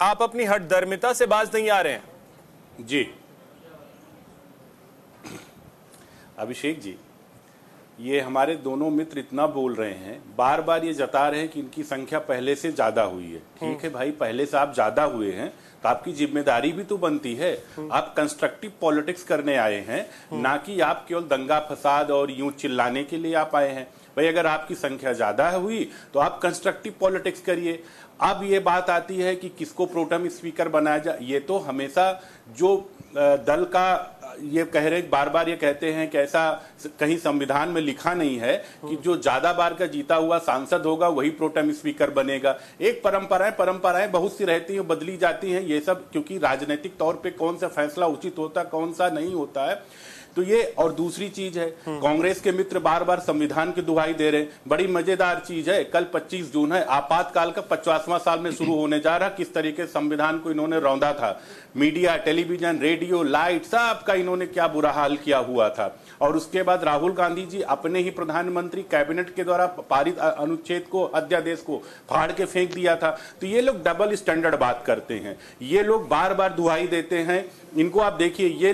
आप अपनी हठधर्मिता से बाज नहीं आ रहे हैं। जी अभिषेक जी, ये हमारे दोनों मित्र इतना बोल रहे हैं, बार बार ये जता रहे हैं कि इनकी संख्या पहले से ज्यादा हुई है। ठीक है भाई, पहले से आप ज्यादा हुए हैं तो आपकी जिम्मेदारी भी तो बनती है। आप कंस्ट्रक्टिव पॉलिटिक्स करने आए हैं, ना कि आप केवल दंगा फसाद और यूं चिल्लाने के लिए आप आए हैं। भाई अगर आपकी संख्या ज्यादा हुई तो आप कंस्ट्रक्टिव पॉलिटिक्स करिए। अब ये बात आती है कि किसको प्रोटेम स्पीकर बनाया जाए, ये तो हमेशा जो दल का ये कह रहे, बार बार ये कहते हैं कि ऐसा कहीं संविधान में लिखा नहीं है कि जो ज्यादा बार का जीता हुआ सांसद होगा वही प्रोटेम स्पीकर बनेगा। एक परंपराएं बहुत सी रहती हैं, बदली जाती हैं ये सब, क्योंकि राजनीतिक तौर पे कौन सा फैसला उचित होता है कौन सा नहीं होता है। तो ये, और दूसरी चीज है, कांग्रेस के मित्र बार बार संविधान की दुहाई दे रहे हैं। बड़ी मजेदार चीज है, कल 25 जून है, आपातकाल का 50वां साल में शुरू होने जा रहा। किस तरीके से संविधान को इन्होंने रौंदा था, मीडिया, टेलीविजन, रेडियो, लाइट, सब का इन्होंने क्या बुरा हाल किया हुआ था। और उसके बाद राहुल गांधी जी अपने ही प्रधानमंत्री कैबिनेट के द्वारा पारित अनुच्छेद को, अध्यादेश को फाड़ के फेंक दिया था। तो ये लोग डबल स्टैंडर्ड बात करते हैं, ये लोग बार बार दुहाई देते हैं। इनको आप देखिए, ये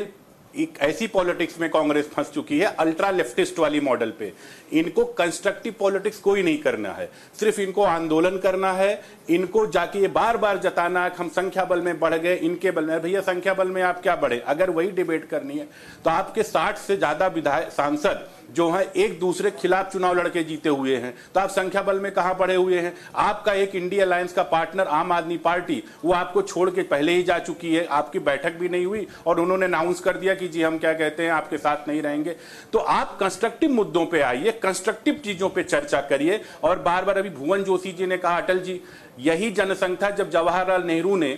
एक ऐसी पॉलिटिक्स में कांग्रेस फंस चुकी है, अल्ट्रा लेफ्टिस्ट वाली मॉडल पे। इनको कंस्ट्रक्टिव पॉलिटिक्स कोई नहीं करना है, सिर्फ इनको आंदोलन करना है। इनको जाके ये बार बार जताना है कि हम संख्या बल में बढ़ गए, इनके बल में। भैया संख्या बल में आप क्या बढ़े? अगर वही डिबेट करनी है तो आपके 60 से ज्यादा विधायक सांसद जो हैं एक दूसरे के खिलाफ चुनाव लड़के जीते हुए हैं, तो आप संख्या बल में कहां बढ़े हुए हैं? आपका एक इंडिया अलायंस का पार्टनर आम आदमी पार्टी, वो आपको छोड़ के पहले ही जा चुकी है, आपकी बैठक भी नहीं हुई और उन्होंने अनाउंस कर दिया कि जी हम क्या कहते हैं आपके साथ नहीं रहेंगे। तो आप कंस्ट्रक्टिव मुद्दों पे आइए, कंस्ट्रक्टिव चीजों पे चर्चा करिए। और बार बार अभी भुवन जोशी जी ने कहा, अटल जी, यही जनसंघ था जब जवाहरलाल नेहरू ने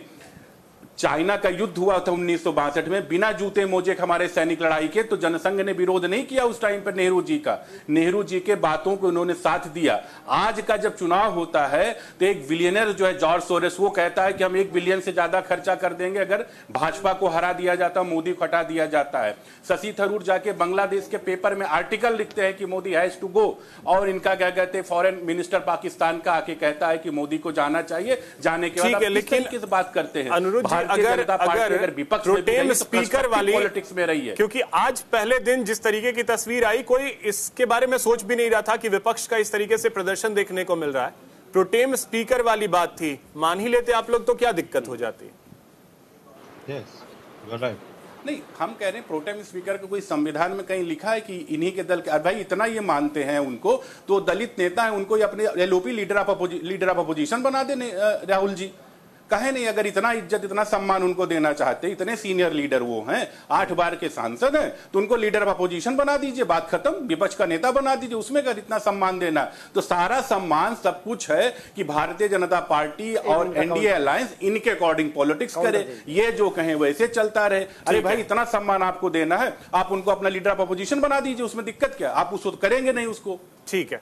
चाइना का युद्ध हुआ था 1962 में, बिना जूते मोजे हमारे सैनिक लड़ाई के, तो जनसंघ ने विरोध नहीं किया उस टाइम पर नेहरू जी का। नेहरू जी के बातों को उन्होंने साथ दिया। आज का जब चुनाव होता है तो एक बिलियनर जो है जॉर्ज सोरेस, वो कहता है कि हम 1 बिलियन से ज्यादा खर्चा कर देंगे अगर भाजपा को हरा दिया जाता, मोदी को हटा दिया जाता है। शशि थरूर जाके बांग्लादेश के पेपर में आर्टिकल लिखते हैं कि मोदी हैज टू गो, और इनका क्या कहते हैं फॉरेन मिनिस्टर पाकिस्तान का आके कहता है कि मोदी को जाना चाहिए। जाने के बाद लेकिन किस बात करते हैं? अगर विपक्ष प्रोटेम स्पीकर वाली पॉलिटिक्स में रही है, क्योंकि आज पहले दिन जिस तरीके की तस्वीर आई, कोई इसके बारे में सोच भी नहीं रहा था कि विपक्ष का इस तरीके से प्रदर्शन देखने को मिल रहा है। प्रोटेम स्पीकर वाली बात थी, मान ही लेते आप लोग तो क्या दिक्कत हो जाती? नहीं, हम कह रहे हैं प्रोटेम स्पीकर को कोई संविधान में कहीं लिखा है कि इन्हीं के दल के, भाई इतना ये मानते हैं उनको, तो दलित नेता है उनको अपने एलओपी लीडर ऑफ अपोजिशन बना देने राहुल जी। कहे नहीं, अगर इतना इज्जत इतना सम्मान उनको देना चाहते, इतने सीनियर लीडर वो हैं, 8 बार के सांसद हैं, तो उनको लीडर ऑफ अपोजिशन बना दीजिए, बात खत्म। विपक्ष का नेता बना दीजिए, उसमें अगर इतना सम्मान देना, तो सारा सम्मान सब कुछ है कि भारतीय जनता पार्टी और एनडीए अलायंस इनके अकॉर्डिंग पॉलिटिक्स करे, ये जो कहें वैसे चलता रहे। अरे भाई इतना सम्मान आपको देना है, आप उनको अपना लीडर ऑफ अपोजिशन बना दीजिए, उसमें दिक्कत क्या? आप उसको करेंगे नहीं उसको। ठीक है,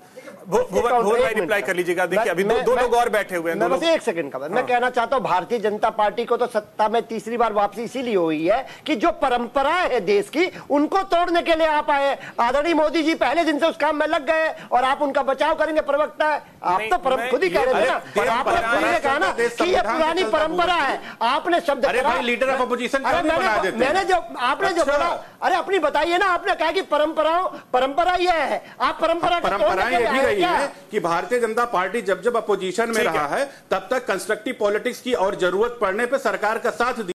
भाई रिप्लाई कर लीजिएगा। देखिए अभी दो लोग और बैठे हुए हैं। बस एक सेकंड का मैं कहना चाहता हूं, भारतीय जनता पार्टी को तो सत्ता में तीसरी बार वापसी इसीलिए हुई है कि जो परंपराएं है देश की, उनको तोड़ने के लिए आप आए। आदरणीय मोदी जी पहले दिन से उस काम में लग गए और आप उनका बचाव करेंगे। प्रवक्ता है आप, तो खुद ही कह रहे थे ना, आपने खुद ने कहा ना कि ये पुरानी परंपरा है। आपने शब्द, अरे भाई लीडर ऑफ अपोजिशन मैंने जो आपने जो बोला, अरे अपनी बताइए ना, आपने कहा कि परंपरा यह है, आप परंपराएं ये भी रही है कि भारतीय जनता पार्टी जब जब अपोजिशन में रहा है तब तक कंस्ट्रक्टिव पॉलिटिक्स की और जरूरत पड़ने पे सरकार का साथ